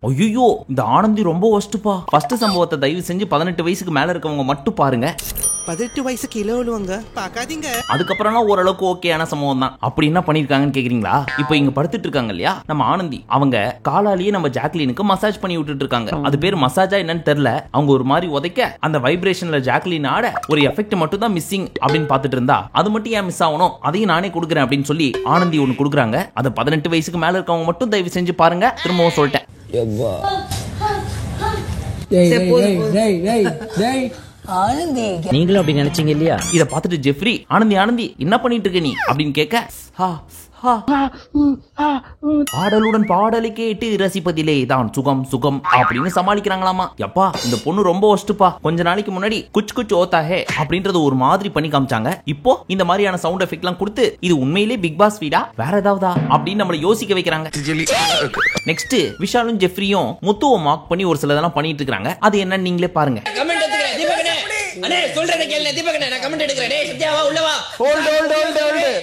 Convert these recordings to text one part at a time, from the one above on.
ஐயோ இந்த ஆனந்தி ரொம்ப ஒஸ்ட்பா. ஃபர்ஸ்ட் சம்பவத்தை தயவு செஞ்சு 18 வயசுக்கு மேல இருக்கவங்க மட்டும் பாருங்க. 18 வயசு கீழே விழுவாங்க பாக்காதீங்க. அதுக்கப்புறம்லாம் ஓரளவுக்கு ஓகேயான சம்பவம் தான். அப்படி என்ன பண்ணிருக்காங்கன்னு கேக்குறீங்களா? இப்போ இங்க படுத்துட்டு இருக்காங்க இல்லையா நம்ம ஆனந்தி, அவங்க காலாலேயே நம்ம ஜாக்லினுக்கு மசாஜ் பண்ணி விட்டுட்டு இருக்காங்க. அது பேர் மசாஜா என்னன்னு தெரியல. அவங்க ஒரு மாதிரி உதைக்க அந்த வைப்ரேஷன்ல ஜாக்லின் ஆட ஒரு எஃபெக்ட் மட்டும் தான் மிஸ்ஸிங் அப்படின்னு பாத்துட்டு இருந்தா அது மட்டும் ஏன் மிஸ் ஆகணும், அதையும் நானே கொடுக்குறேன் அப்படின்னு சொல்லி ஆனந்தி ஒன்னு கொடுக்குறாங்க. அதை 18 வயசுக்கு மேல இருக்கவங்க மட்டும் தயவு செஞ்சு பாருங்க. திரும்பவும் சொல்லிட்டேன். நீங்களும் அப்படி நினைச்சீங்க இல்லையா? இத பார்த்துட்டு ஜெஃப்ரி ஆனந்தி என்ன பண்ணிட்டு இருக்க நீ அப்படின்னு கேட்க, பாடலுடன் பாடலை கேட்டு ரசிப்பதிலே தான் சுகம் சுகம் அப்படின்னு சமாளிக்கிறாங்களாமா. எப்பா இந்த பொண்ணு ரொம்ப ஒஸ்ட்பா. கொஞ்ச நாளைக்கு முன்னாடி குச் குச் ஓத்தா ஹே அப்படின்றது ஒரு மாதிரி பண்ணி காமிச்சாங்க. இப்போ இந்த மாதிரியான சவுண்ட் எஃபெக்ட் எல்லாம் கொடுத்து இது உண்மையிலே பிக் பாஸ் வீடா வேற ஏதாவதா அப்படின்னு நம்மள யோசிக்க வைக்கிறாங்க. நெக்ஸ்ட் விஷாலும் ஜெஃப்ரியும் முத்துவை மார்க் பண்ணி ஒரு சிலதெல்லாம் பண்ணிட்டு இருக்காங்க. அது என்னன்னு நீங்களே பாருங்க. அண்ணே சொல்றத கேளு தீபகண்ணே, நான் கமெண்ட் எடுக்கறேன். டேய் சத்யாவா உள்ள வா.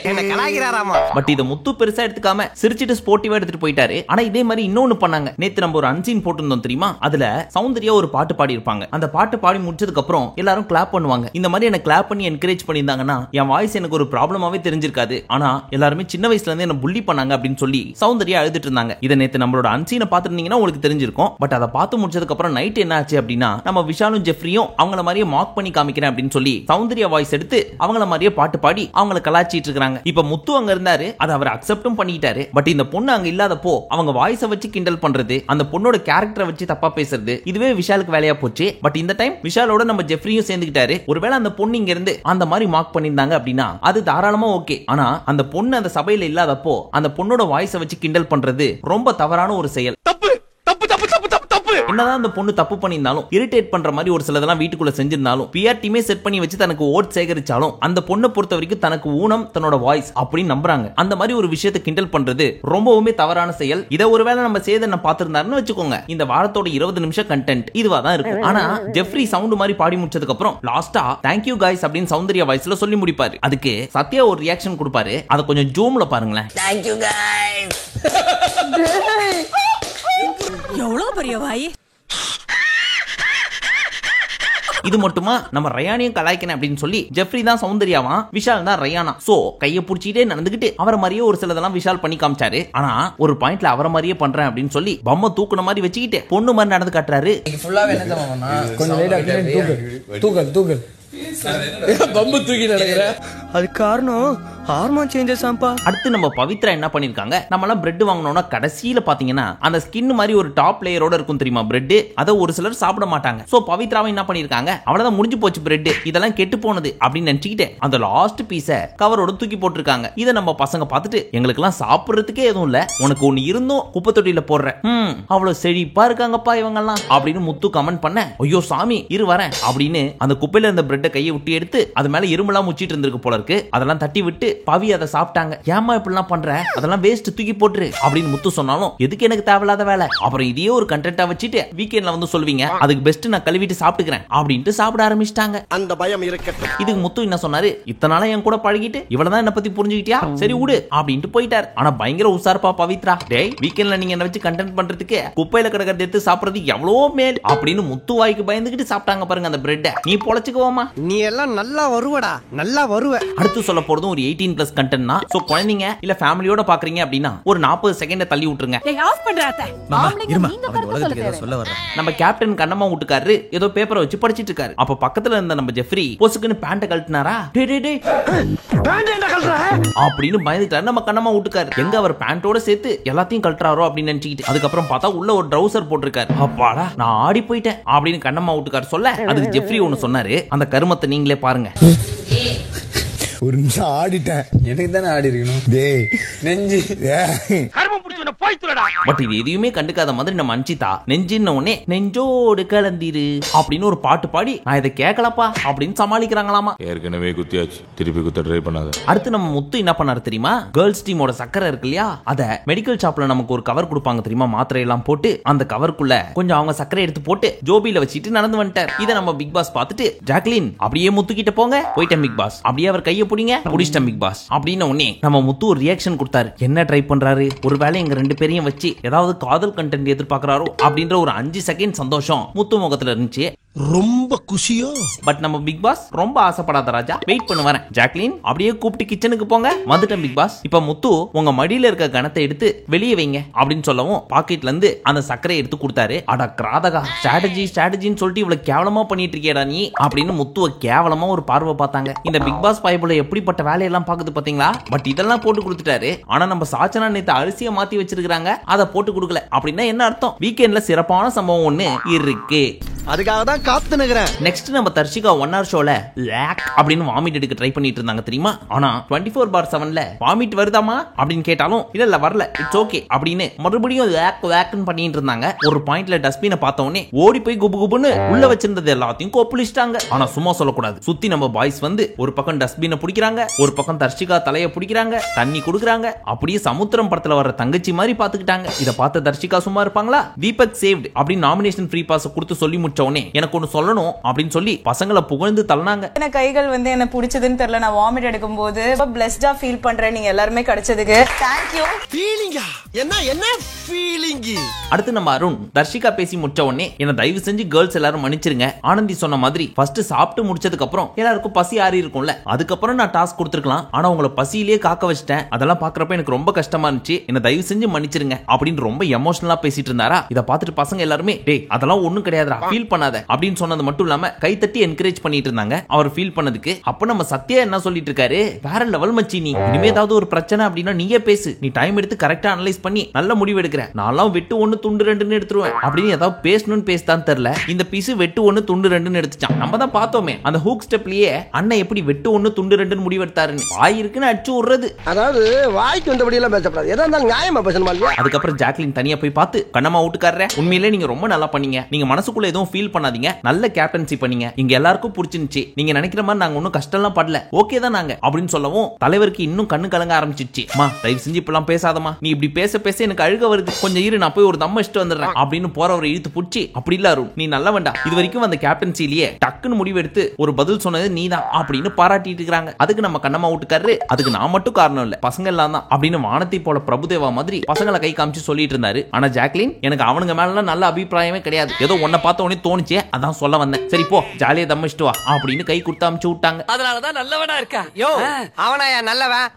என்ன கலாய்கிறாராமா. பட் இத முத்து பெருசா எடுத்துக்காம சிரிச்சிட்டு ஸ்போர்ட்டிவா எடுத்துட்டு போயிட்டாரு. ஆனா இதே மாதிரி இன்னொன்னு பண்ணாங்க. நேத்து நம்ம ஒரு அன்சீன் போட்டுருந்தோம் தெரியுமா? அதுல சௌந்தர்யா ஒரு பாட்டு பாடி இருப்பாங்க. அந்த பாட்டு பாடி முடிச்சதுக்கு அப்புறம் எல்லாரும் கிளாப் பண்ணுவாங்க. இந்த மாதிரி என்ன கிளாப் பண்ணி என்கரேஜ் பண்ணியிருந்தாங்கன்னா என் வாய்ஸ் எனக்கு ஒரு ப்ராப்ளமாவே தெரிஞ்சிருக்காது. ஆனா எல்லாருமே சின்ன வயசுல இருந்து என்ன புள்ளி பண்ணாங்க அப்படின்னு சொல்லி சௌந்தர்யா அழுதுட்டு இருந்தாங்க. இதை நேத்து நம்மளோட அன்சீனை பாத்துருந்தீங்கன்னா உங்களுக்கு தெரிஞ்சிருக்கும். பட் அதை பார்த்து முடிச்சதுக்கு அப்புறம் நைட் என்ன ஆச்சு அப்படின்னா நம்ம விஷாலும் ஜெஃப்ரியும் அவங்கள மாதிரியே மார்க் பண்ணி காமிக்கிறேன் அப்படின்னு சொல்லி சௌந்தர்யா வாய்ஸ் எடுத்து அவங்கள மாதிரியே பாட்டு பாடி அவங்கள கலாச்சிட்டு இருக்காங்க. இப்ப முத்து அங்க இருந்தாரு, அதை அவர் அக்செப்டும் பண்ணிட்டாரு. பட் இந்த பொண்ணு அங்க இல்லாதப்போ அவங்க வாய்ஸை வச்சு கிண்டல் பண்றது, அந்த பொண்ணோட கேரக்டரை வச்சு தப்பா பேசுறது, இதுவே விஷாலுக்கு வேலையா போச்சு. பட் இந்த டைம் விஷாலோட நம்ம ஜெஃப்ரியும் சேர்ந்துக்கிட்டாரு. ஒருவேளை அந்த பொண்ணு இங்க இருந்து அந்த மாதிரி மார்க் பண்ணிருந்தாங்க அப்படின்னா அது தாராளமா ஓகே. ஆனா அந்த பொண்ணு அந்த சபையில இல்லாதப்போ அந்த பொண்ணோட வாய்ஸை வச்சு கிண்டல் பண்றது ரொம்ப தவறான ஒரு செயல். என்னதான் அந்த பொண்ணு தப்பு பண்ணியிருந்தாலும் இரிட்டேட் பண்ற மாதிரி ஒரு சிலதெல்லாம் வீட்டுக்குள்ள செஞ்சிருந்தாலும் பிஆர் டீமே செட் பண்ணி வச்சு தனக்கு ஓட் சேகரிச்சாலும் அந்த பொண்ணை பொறுத்த வரைக்கும் தனக்கு ஊனம் தன்னோட வாய்ஸ் அப்படின்னு நம்புறாங்க. அந்த மாதிரி ஒரு விஷயத்தை கிண்டல் பண்றது ரொம்பவுமே தவறான செயல். இதை ஒருவேளை நம்ம சேதனை பார்த்திருந்தாருன்னு வச்சுக்கோங்க, இந்த வாரத்தோட 20 நிமிஷம் கண்டென்ட் இதுவா தான் இருக்கும். ஆனா ஜெஃப்ரி சவுண்ட் மாதிரி பாடி முடிச்சதுக்கு அப்புறம் லாஸ்டா தேங்க்யூ காய்ஸ் அப்படின்னு சௌந்தர்யா வாய்ஸ்ல சொல்லி முடிப்பாரு. அதுக்கு சத்யா ஒரு ரியாக்ஷன் கொடுப்பாரு. அதை கொஞ்சம் ஜூம்ல பாருங்களேன். Thank you guys. எவ்வளவு பெரிய வாய். இது மட்டுமா நம்ம ரயானையும் கலாய்க்கணும் அப்படின்னு சொல்லி ஜெஃப்ரி தான் சௌந்தர்யாவா, விஷால் தான் ரயானா. சோ கைய புடிச்சிட்டே நடந்துகிட்டு அவரை மாதிரியே ஒரு சிலதெல்லாம் விஷால் பண்ணி காமிச்சாரு. ஆனா ஒரு பாயிண்ட்ல அவரை மாதிரியே பண்றேன் அப்படின்னு சொல்லி பொம்மை தூக்குன மாதிரி வச்சுக்கிட்டு பொண்ணு மாதிரி நடந்து காட்டுறாரு. ஃபுல்லாவே என்ன தரமா கொஞ்சம் லேட்டா தூக்கல் பம்பு தூக்கி நடக்கிற. அது காரணம் ஹார்மோன் சேஞ்சஸ் ஆம்பா. அடுத்து நம்ம பவித்ரா என்ன பண்ணிருக்காங்க, நம்ம எல்லாம் பிரெட் வாங்கணும்னா கடைசியில பாத்தீங்கன்னா அந்த ஸ்கின் மாதிரி ஒரு டாப் லேயரோட இருக்கும் தெரியுமா பிரெட், அதை ஒரு சிலர் சாப்பிட மாட்டாங்க. சோ பவித்ராவை என்ன பண்ணிருக்காங்க, அவ்வளவுதான் முடிஞ்சு போச்சு பிரெட், இதெல்லாம் கெட்டு போனது அப்படின்னு நினைச்சுக்கிட்டு அந்த லாஸ்ட் பீஸ கவரோட தூக்கி போட்டிருக்காங்க. இதை நம்ம பசங்க பார்த்துட்டு எங்களுக்கு எல்லாம் சாப்பிடுறதுக்கே எதுவும் இல்ல, உனக்கு ஒண்ணு இருந்தும் குப்பை தொட்டியில போடுற, அவ்வளவு செழிப்பா இருக்காங்கப்பா இவங்க எல்லாம் அப்படின்னு முத்து கமெண்ட் பண்ண, ஐயோ சாமி இரு வரேன் அப்படின்னு அந்த குப்பையில இருந்த பிரெட்டை கையை விட்டு எடுத்து அது மேல எறும்பெல்லாம் முச்சிட்டு இருந்திருக்கு போல இருக்கு. அதெல்லாம் தட்டி விட்டு பவி அதை சாப்பிட்டாங்க. ஏமா இப்படிலாம் பண்ற, அதெல்லாம் வேஸ்ட் தூக்கி போட்டுரு அப்படின்னு முத்து சொன்னாலும் எதுக்கு எனக்கு தேவையில்லாத வேலை, அப்புறம் இதையே ஒரு கண்டென்ட்டா வச்சுட்டு வீக்கெண்ட்ல வந்து சொல்வீங்க அதுக்கு பெஸ்ட் நான் கழுவிட்டு சாப்பிட்டுக்கிறேன் அப்படின்ட்டு சாப்பிட ஆரம்பிச்சிட்டாங்க. அந்த பயம் இருக்கட்டும். இதுக்கு முத்து என்ன சொன்னாரு, இத்தனால என் கூட பழகிட்டு இவ்வளவுதான் என்ன பத்தி புரிஞ்சுக்கிட்டியா, சரி விடு அப்படின்ட்டு போயிட்டார். ஆனா பயங்கர உசார்ப்பா பவித்ரா, டேய் வீக்கெண்ட்ல நீங்க என்ன வச்சு கண்டென்ட் பண்றதுக்கு குப்பையில கிடக்கிறத எடுத்து சாப்பிடுறது எவ்வளவோ மேல் அப்படின்னு முத்து வாய்க்கு பயந்துகிட்டு சாப்பிட்டாங்க பாருங்க அந்த பிரெட். நீ பொழைச்சுக்குவோமா, நீ எல்லாம் நல்லா வருவடா, நல்லா வருவ. அடுத்து சொல்ல போறதும் ஒரு 18+ கண்டென்ட் தான். சோ குழந்தைங்க இல்ல ஃபேமிலியோட பாக்குறீங்க அப்படின்னா ஒரு 40 செகண்ட தள்ளி விட்டுருங்க. நம்ம கேப்டன் கண்ணம்மா வீட்டுக்காரரு ஏதோ பேப்பரை வச்சு படிச்சிட்டு இருக்காரு. அப்ப பக்கத்துல இருந்த நம்ம ஜெஃப்ரி பொசுக்குன்னு பேண்ட கழட்டினாரா, அப்படின்னு பயந்துட்டாரு நம்ம கண்ணம்மா வீட்டுக்காரு. எங்க அவர் பேண்டோட சேர்த்து எல்லாத்தையும் கழட்டுறாரோ அப்படின்னு நினைச்சுக்கிட்டு அதுக்கப்புறம் பார்த்தா உள்ள ஒரு ட்ரவுசர் போட்டிருக்காரு. அப்பாடா நான் ஆடி போயிட்டேன் அப்படின்னு கண்ணம்மா வீட்டுக்காரர் சொல்ல அதுக்கு ஜெஃப்ரி ஒன்னு சொன்னாரு, அந்த கருமத்தை நீங்களே பாருங்க. ஒரு நிமிஷம் ஆடிட்டேன், எனக்கு தானே ஆடி இருக்கணும். டேய் நெஞ்சு பட் இது எதையுமே கண்டுக்காத மாதிரி நம்ம அன்சிதா நெஞ்சின்ன உடனே நெஞ்சோடு கலந்திரு அப்படின்னு ஒரு பாட்டு பாடி நான் இதை கேட்கலப்பா அப்படின்னு சமாளிக்கிறாங்களாமா. ஏற்கனவே குத்தியாச்சு, திருப்பி குத்த ட்ரை பண்ணாத. அடுத்து நம்ம முத்து என்ன பண்ணாரு தெரியுமா, கேர்ள்ஸ் டீமோட சக்கரை இருக்கு இல்லையா, அத மெடிக்கல் ஷாப்ல நமக்கு ஒரு கவர் கொடுப்பாங்க தெரியுமா, மாத்திரை எல்லாம் போட்டு அந்த கவருக்குள்ள கொஞ்சம் அவங்க சக்கரை எடுத்து போட்டு ஜோபியில வச்சிட்டு நடந்து வந்துட்டார். இதை நம்ம பிக் பாஸ் பார்த்துட்டு ஜாக்லின் அப்படியே முத்து கிட்ட போங்க, போயிட்டேன் பிக் பாஸ், அப்படியே அவர் கையை பிடிங்க, பிடிச்சிட்டேன் பிக் பாஸ் அப்படின்னு உடனே நம்ம முத்து ஒரு ரியாக்ஷன் கொடுத்தாரு. என்ன ட்ரை பண்றாரு, ஒருவேளை எங்க 2 பேரையும் வச்சு ஏதாவது காதல் கண்டென்ட் எதிர்பார்க்கறாரோ அப்படின்ற ஒரு 5 செகண்ட் சந்தோஷம் முத்து முகத்துல இருந்துச்சு. ரொம்ப குஷியோ. பட் நம்ம பிக் பாஸ் ரொம்ப ஆசைப்படாத ராஜா, வெயிட் பண்ணு வரேன். ஜாக்லின் அப்படியே கூப்பிட்டு கிச்சனுக்கு போங்க. வந்துட்டேன் பிக் பாஸ். இப்ப முத்து உங்க மடியில இருக்க கணத்தை எடுத்து வெளியே வைங்க அப்படின்னு சொல்லவும் பாக்கெட்ல இருந்து அந்த சக்கரை எடுத்து கொடுத்தாரு. அட கிராதகா, ஸ்ட்ராட்டஜின்னு சொல்லிட்டு இவ்வளவு கேவலமா பண்ணிட்டு இருக்கியடா நீ அப்படின்னு முத்துவ கேவலமா ஒரு பார்வை பார்த்தாங்க. இந்த பிக் பாஸ் பைபிள் எப்படிப்பட்ட வேலையெல்லாம் பாக்குது பாத்தீங்களா? பட் இதெல்லாம் போட்டு கொடுத்துட்டாரு. ஆனா நம்ம சாச்சனா நேத்து அரிசியை மாத்தி வச்சிருக்காங்க, அதை போட்டு கொடுக்கல. அப்படின்னா என்ன அர்த்தம்? வீக்கெண்ட்ல சிறப்பான சம்பவம் ஒண்ணு இருக்கு. அதுக்காக தான் காத்து நிக்கிறேன். நெக்ஸ்ட் நம்ம தர்ஷிகா 1 hour ஷோல லாக் அப்படின்னு வாமிட் எடுக்க ட்ரை பண்ணிட்டு இருந்தாங்க தெரியுமா? ஆனா 24/7ல வாமிட் வருதாமா அப்படின்னு கேட்டாலும் இல்ல வரல, இட்ஸ் ஓகே அப்படின்னு மறுபடியும் லாக்னு பண்ணிட்டு இருந்தாங்க. ஒரு பாயிண்ட்ல டஸ்ட்பினை பார்த்த உடனே ஓடி போய் குபு குபுன்னு உள்ள வச்சிருந்தது எல்லாத்தையும் கொப்பளிச்சிட்டாங்க. ஆனா சும்மா சொல்லக்கூடாது. சுத்தி நம்ம பாய்ஸ் வந்து ஒரு பக்கம் டஸ்ட்பினை பிடிக்கிறாங்க, ஒரு பக்கம் தர்ஷிகா தலைய பிடிக்கிறாங்க, தண்ணி கொடுக்குறாங்க. அப்படியே சமுத்திரம் படத்துல வர தங்கச்சி மாதிரி பாத்துக்கிட்டாங்க. இத பார்த்த தர்ஷிகா சும்மா இருப்பாங்களா? தீபக் சேவ்ட் அப்படின்னு நாமினேஷன் ஃப்ரீ பாஸ் கொடுத்து சொல்லி எனக்கு ஒன்னு சொல்லணும் அப்படின்னு சொல்லி பசங்களை புகழ்ந்து தள்ளினாங்க. எனக்கு கைகள் வந்து என்ன பிடிச்சதுன்னு தெரியல. நான் வாமிட் எடுக்கும் போது ரொம்ப பிளெஸ்டா ஃபீல் பண்றேன். நீங்க எல்லாருமே கிடைச்சதுக்கு தேங்க் யூ. ஃபீலிங்கா? என்ன ஃபீலிங்? அடுத்து நம்ம அருண் தர்ஷிகா பேசி முடிச்ச உடனே என்ன தயவு செஞ்சு கேர்ள்ஸ் எல்லாரும் மன்னிச்சிருங்க. ஆனந்தி சொன்ன மாதிரி ஃபர்ஸ்ட் சாப்பிட்டு முடிச்சதுக்கு அப்புறம் எல்லாருக்கும் பசி ஆறி இருக்கும்ல, அதுக்கப்புறம் நான் டாஸ்க் கொடுத்துருக்கலாம். ஆனா உங்களை பசியிலேயே காக்க வச்சிட்டேன். அதெல்லாம் பாக்குறப்ப எனக்கு ரொம்ப கஷ்டமா இருந்துச்சு. என்ன தயவு செஞ்சு மன்னிச்சிருங்க அப்படின்னு ரொம்ப எமோஷனலா பேசிட்டு இருந்தாரா. இத பார்த்துட்டு பசங்க எல்லாருமே டேய் அதெல்லாம் ஒண்ணும் கிடையாதுடா, ஃபீல் பண்ணாத அப்படின்னு சொன்னது மட்டும் இல்லாம கைத்தட்டி என்கரேஜ் பண்ணிட்டு இருந்தாங்க அவர் ஃபீல் பண்ணதுக்கு. அப்ப நம்ம சத்யா என்ன சொல்லிட்டு இருக்காரு? வேற லெவல் மச்சி, நீ இனிமே ஏதாவது ஒரு பிரச்சனை அப்படின்னா நீயே பேசு, நீ டைம் எடுத்து கரெக்டா அனலைஸ் பண்ணி நல்ல முடிவு எடுக்கிற. நான்லாம் வெட்டு 1 துண்டு 2ன்னு எடுத்துருவேன் அப்படின்னு ஏதாவது பேசணும்னு பேசதான் தெரியல. இந்த பீஸ் வெட்டு 1 துண்டு 2ன்னு எடுத்துச்சான். நம்ம தான் பார்த்தோமே அந்த ஹூக் ஸ்டெப்லயே அண்ணன் எப்படி வெட்டு 1 துண்டு 2ன்னு முடிவு எடுத்தாருன்னு. வாய் இருக்குன்னு அடிச்சு விடுறது. அதாவது வாய்க்கு வந்தபடி எல்லாம் பேசப்படாது, ஏதா இருந்தாலும் நியாயமா பேசணுமா இல்லையா? அதுக்கப்புறம் ஜாக்லின் தனியா போய் பார்த்து கண்ணம்மா வீட்டுக்காரரே உண்மையிலே நீங்க ரொம்ப நல்லா பண்ணீங்க, நீங்க மனசுக்குள்ள எதுவும் ஃபீல் பண்ணாதீங்க, நல்ல கேப்டன்சி பண்ணீங்க, இங்க எல்லாருக்கும் பிடிச்சிருந்துச்சு, நீங்க நினைக்கிற மாதிரி நாங்க ஒன்னும் கஷ்டம்லாம் படல, ஓகே தான் நாங்க அப்படின்னு சொல்லவும் தலைவருக்கு இன்னும் கண்ணு கலங்க ஆரம்பிச்சிச்சு. மா தயவு செஞ்சு இப்பெல்லாம் பேசாதமா, நீ இப்படி பேச பேச எனக்கு அழுக வருது, கொஞ்சம் இரு நான் போய் ஒரு தம்ம இஷ்டம் வந்துடுறேன் அப்படின்னு போறவரை இழுத்து புடிச்சு அப்படி இல்ல அருண் நீ நல்ல வேண்டாம், இது வரைக்கும் அந்த கேப்டன்சிலேயே டக்குன்னு முடிவெடுத்து ஒரு பதில் சொன்னது நீதான் அப்படின்னு பாராட்டிட்டு இருக்காங்க. அதுக்கு நம்ம கண்ணம்மா வீட்டுக்காரரு அதுக்கு நான் மட்டும் காரணம் இல்ல பசங்க எல்லாம் தான் அப்படின்னு வானத்தை போல பிரபுதேவா மாதிரி பசங்களை கை காமிச்சு சொல்லிட்டு இருந்தாரு. ஆனா ஜாக்லின் எனக்கு அவனுங்க மேல நல்ல அபிப்பிராயமே கிடையாது, ஏதோ உன்னை பார்த்த உடனே தோணுச்சே அதான் சொல்ல வந்தேன், சரி போ ஜாலியா தம்மிச்சிட்டு வா அப்படின்னு கை கொடுத்து அமுச்சு விட்டாங்க. அதனாலதான் நல்லவனா இருக்கா. யோ அவனாயா நல்லவன்?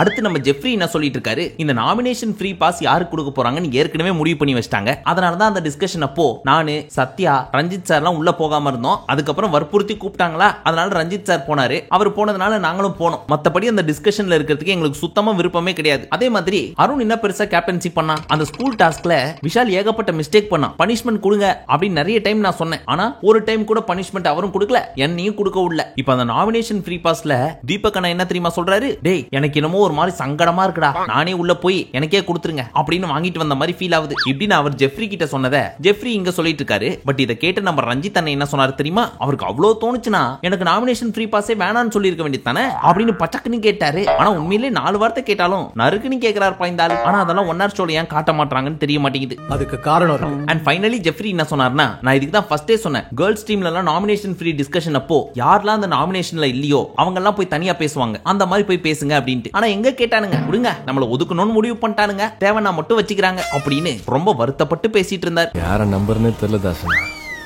அடுத்து நம்ம ஜெஃப்ரி என்ன சொல்லிட்டு இருக்காரு? இந்த நாமினேஷன் ஃப்ரீ பாஸ் யாருக்கு கொடுக்க போறாங்கன்னு ஏற்கனவே முடிவு பண்ணி வச்சிட்டாங்க. அதனாலதான் அந்த டிஸ்கஷன் அப்போ நானு சத்யா ரஞ்சித் சார் எல்லாம் உள்ள போகாம இருந்தோம். அதுக்கப்புறம் வற்புறுத்தி கூப்பிட்டாங்களா, அதனால ரஞ்சித் சார் போனாரு. அவர் போனதுனால நாங்களும் போனோம். மத்தபடி அந்த டிஸ்கஷன்ல இருக்கிறதுக்கு எங்களுக்கு சுத்தமா விருப்பமே கிடையாது. அதே மாதிரி அருண் என்ன பெருசா கேப்டன்சி பண்ணா, அந்த ஸ்கூல் டாஸ்க்ல விஷால் ஏகப்பட்ட மிஸ்டேக் பண்ணா, பனிஷ்மெண்ட் கொடுங்க அப்படின்னு நிறைய டைம் நான் சொன்னேன். ஆனா ஒரு டைம் கூட பனிஷ்மெண்ட் அவரும் கொடுக்கல, என்னையும் கொடுக்க விடல. இப்ப அந்த நாமினேஷன் ஃப்ரீ பாஸ்ல தீபக் அண்ணா என்ன தெரியுமா சொல்றாரு? டேய் எனக்கு என்னமோ ஒரு மாதிரி சங்கடமா இருக்குடா, நானே உள்ள போய் எனக்கே கொடுத்துருங்க அப்படின்னு வாங்கிட்டு வந்த மாதிரி ஃபீல் ஆகுது இப்படின்னு அவர் ஜெஃப்ரி கிட்ட சொன்னதை ஜெஃப்ரி இங்க சொல்லிட்டு இருக்காரு. பட் இதை கேட்டு நம்ம ரஞ்சித் அண்ணன் என்ன சொன்னாரு தெரியுமா? அவருக்கு அவ்வளவு தோணுச்சுன்னா எனக்கு நாமினேஷன் ஃப்ரீ பாஸே வேணான்னு சொல்லி இருக்க வேண்டியது தானே அப்படின்னு பச்சக்குன்னு கேட்டாரு. ஆனா உண்மையிலே 4 வார்த்தை கேட்டாலும் நறுக்குன்னு கேட்கிறாரு பாய்ந்தால். ஆனா அதெல்லாம் ஒன் ஹவர் ஷோல ஏன் காட்ட மாட்டாங்கன்னு தெரிய மாட்டேங்குது. அதுக்கு காரணம் அண்ட் ஃபைனலி ஜெஃப்ரி என்ன சொன்னார்னா, நான் இதுக்கு தான் ஃபர்ஸ்டே சொன்னேன், கேர்ள்ஸ் டீம்ல எல்லாம் நாமினேஷன் ஃப்ரீ டிஸ்கஷன் அப்போ யாரெல்லாம் அந்த நாமினேஷன்ல இல்லையோ அவங்க எல்லாம் போய் தனியா பேசுவாங்க, அந்த மாதிரி போய் பேசுங்க அப்படின்ட்டு. ஆனா எங்க கேட்டானுங்க, விடுங்க நம்மள ஒதுக்கணும்னு முடிவு பண்ணிட்டானுங்க, தேவைன்னா மட்டும் வச்சுக்கிறாங்க அப்படின்னு ரொம்ப வருத்தப்பட்டு பேசிட்டு இருந்தார். யார நம்பர்னே தெரியல தாசன்.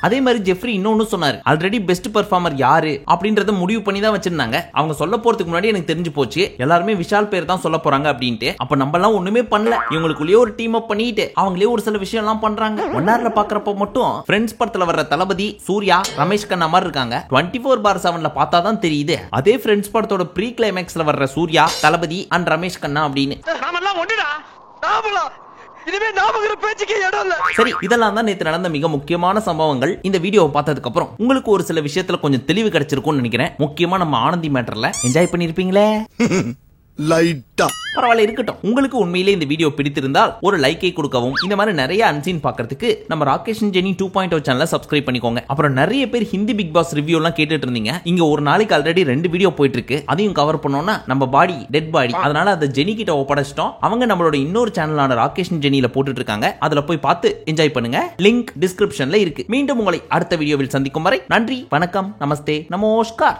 அதே மாதிரி ஜெஃப்ரி இன்னொன்னு சொன்னாரு, ஆல்ரெடி பெஸ்ட் பெர்ஃபார்மர் யாரு அப்படின்றத முடிவு பண்ணி தான் வச்சிருந்தாங்க. அவங்க சொல்ல போறதுக்கு முன்னாடி எனக்கு தெரிஞ்சு போச்சு எல்லாருமே விஷால் பேர் தான் சொல்ல போறாங்க அப்படின்ட்டு. அப்ப நம்ம எல்லாம் ஒண்ணுமே பண்ணல, இவங்களுக்குள்ளேயே ஒரு டீம் அப் பண்ணிட்டு அவங்களே ஒரு சில விஷயம் எல்லாம் பண்றாங்க. ஒன்னார்ல பாக்குறப்ப மட்டும் ஃப்ரெண்ட்ஸ் படத்துல வர்ற தளபதி சூர்யா ரமேஷ் கண்ணா மாதிரி இருக்காங்க. 24/7ல பார்த்தா தான் தெரியுது அதே ஃப்ரெண்ட்ஸ் படத்தோட ப்ரீ கிளைமேக்ஸ்ல வர்ற சூர்யா தளபதி அண்ட் ரமேஷ் கண்ணா அப்படின்னு. சரி, இதெல்லாம் தான் நேத்து நடந்த மிக முக்கியமான சம்பவங்கள். இந்த வீடியோவை பார்த்ததுக்கு அப்புறம் உங்களுக்கு ஒரு சில விஷயத்துல கொஞ்சம் தெளிவு கிடைச்சிருக்கும்னு நினைக்கிறேன். முக்கியமா நம்ம ஆனந்தி மேட்டர்ல என்ஜாய் பண்ணிருப்பீங்களே. லைட்டா பரவாயில்ல இருக்கட்டும். உங்களுக்கு உண்மையிலே இந்த வீடியோ பிடித்திருந்தால் ஒரு லைக்கை கொடுக்கவும், இந்த மாதிரி நிறைய அன்சீன் பார்க்கிறதுக்கு நம்ம ராகேஷ் ஜெனி 2.0 சேனலை சப்ஸ்கிரைப் பண்ணிக்கோங்க. அப்புறம் நிறைய பேர் ஹிந்தி பிக் பாஸ் ரிவ்யூ எல்லாம் கேட்டுட்டு இருந்தீங்க. இங்க ஒரு நாளைக்கு ஆல்ரெடி 2 வீடியோ போயிட்டு இருக்கு. அதையும் கவர் பண்ணோம்னா நம்ம பாடி டெட் பாடி, அதனால அதை ஜெனி கிட்ட ஒப்படைச்சிட்டோம். அவங்க நம்மளோட இன்னொரு சேனலான ராகேஷ் ஜெனியில போட்டுட்டு இருக்காங்க. அதுல போய் பார்த்து என்ஜாய் பண்ணுங்க. லிங்க் டிஸ்கிரிப்ஷன்ல இருக்கு. மீண்டும் உங்களை அடுத்த வீடியோவில் சந்திக்கும் வரை நன்றி, வணக்கம், நமஸ்தே, நமஸ்கார்.